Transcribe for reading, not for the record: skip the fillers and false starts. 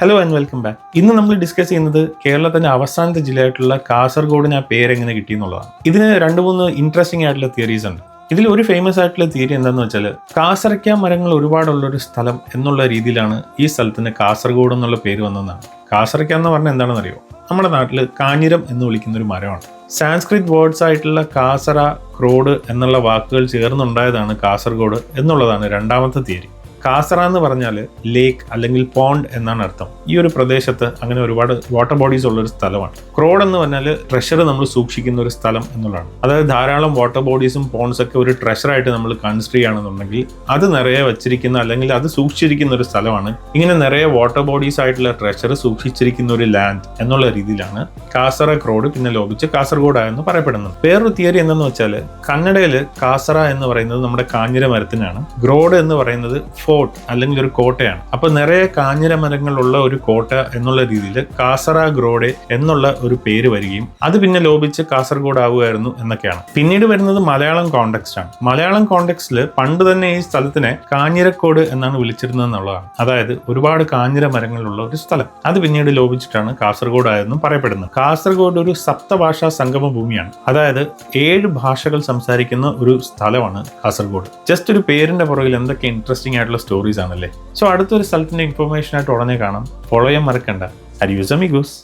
Hello and welcome back. ഇന്ന് നമ്മൾ discuss ചെയ്യുന്നത് കേരളത്തിന്റെ അവസാനത്തെ ജില്ലയായിട്ടുള്ള കാസർഗോഡിന് ആ പേരെങ്ങനെ കിട്ടി എന്നുള്ളതാണ്. ഇതിന് 2-3 ഇൻട്രസ്റ്റിംഗ് ആയിട്ടുള്ള തിയറീസ് ഉണ്ട്. ഇതിൽ ഒരു ഫേമസ് ആയിട്ടുള്ള തിയറി എന്താണെന്ന് വെച്ചാൽ കാസർക്ക മരങ്ങൾ ഒരുപാടുള്ള ഒരു സ്ഥലം എന്നുള്ള രീതിയിലാണ് ഈ സ്ഥലത്തിന് കാസർഗോഡ് എന്നുള്ള പേര് വന്നതെന്നാണ്. കാസർക്ക എന്ന് പറഞ്ഞാൽ എന്താണെന്ന് അറിയോ? നമ്മുടെ നാട്ടിൽ കാഞ്ഞിരം എന്ന് വിളിക്കുന്ന ഒരു മരമാണ്. സാൻസ്ക്രിറ്റ് വേർഡ്സ് ആയിട്ടുള്ള കാസറ, ക്രോഡ് എന്നുള്ള വാക്കുകൾ ചേർന്നുണ്ടായതാണ് കാസർഗോഡ് എന്നുള്ളതാണ് രണ്ടാമത്തെ തിയറി. കാസറ എന്ന് പറഞ്ഞാൽ ലേക്ക് അല്ലെങ്കിൽ പോണ്ട് എന്നാണ് അർത്ഥം. ഈ ഒരു പ്രദേശത്ത് അങ്ങനെ ഒരുപാട് വാട്ടർ ബോഡീസ് ഉള്ള ഒരു സ്ഥലമാണ്. ക്രോഡ് എന്ന് പറഞ്ഞാൽ ട്രഷർ നമ്മൾ സൂക്ഷിക്കുന്ന ഒരു സ്ഥലം എന്നുള്ളതാണ്. അതായത് ധാരാളം വാട്ടർ ബോഡീസും പോണ്ട്സ് ഒക്കെ ഒരു ട്രഷറായിട്ട് നമ്മൾ കൺസിഡർ ചെയ്യുകയാണെന്നുണ്ടെങ്കിൽ അത് നിറയെ വെച്ചിരിക്കുന്ന അല്ലെങ്കിൽ അത് സൂക്ഷിച്ചിരിക്കുന്ന ഒരു സ്ഥലമാണ്. ഇങ്ങനെ നിറയെ വാട്ടർ ബോഡീസ് ആയിട്ടുള്ള ട്രഷർ സൂക്ഷിച്ചിരിക്കുന്ന ഒരു ലാൻഡ് എന്നുള്ള രീതിയിലാണ് കാസറ ക്രോഡ് പിന്നെ ലോപിച്ച് കാസർഗോഡ് ആയെന്ന് പറയപ്പെടുന്നത്. വേറൊരു തിയറി എന്തെന്ന് വെച്ചാൽ കന്നഡയിൽ കാസറ എന്ന് പറയുന്നത് നമ്മുടെ കാഞ്ഞിര മരത്തിനാണ്, ഗ്രോഡ് എന്ന് പറയുന്നത് ഫോർട്ട് അല്ലെങ്കിൽ ഒരു കോട്ടയാണ്. അപ്പൊ നിറയെ കാഞ്ഞിര മരങ്ങളുള്ള ഒരു കോട്ട എന്നുള്ള രീതിയിൽ കാസറ ഗ്രോഡ് എന്നുള്ള ഒരു പേര് വരികയും അത് പിന്നെ ലോപിച്ച് കാസർഗോഡ് ആവുകയായിരുന്നു എന്നൊക്കെയാണ്. പിന്നീട് വരുന്നത് മലയാളം കോണ്ടെക്സ്റ്റ് ആണ്. മലയാളം കോണ്ടെക്സ്റ്റിൽ പണ്ട് തന്നെ ഈ സ്ഥലത്തിനെ കാഞ്ഞിരക്കോട് എന്നാണ് വിളിച്ചിരുന്നത് എന്നുള്ളതാണ്. അതായത് ഒരുപാട് കാഞ്ഞിര മരങ്ങളുള്ള ഒരു സ്ഥലം. അത് പിന്നീട് ലോപിച്ചിട്ടാണ് കാസർഗോഡ് ആയതെന്നും പറയപ്പെടുന്നത്. കാസർഗോഡ് ഒരു സപ്തഭാഷാ സംഗമ ഭൂമിയാണ്. അതായത് 7 ഭാഷകൾ സംസാരിക്കുന്ന ഒരു സ്ഥലമാണ് കാസർഗോഡ്. ജസ്റ്റ് ഒരു പേരിന്റെ പുറകിൽ എന്തൊക്കെ ഇൻട്രസ്റ്റിംഗ് ആയിട്ടുള്ള സ്റ്റോറീസ് ആണല്ലേ. സോ അടുത്തൊരു സ്ഥലത്തിന്റെ ഇൻഫർമേഷൻ ആയിട്ട് ഉടനെ കാണാം. ഫോളോ ചെയ്യാൻ മറക്കണ്ട. Adios amigos.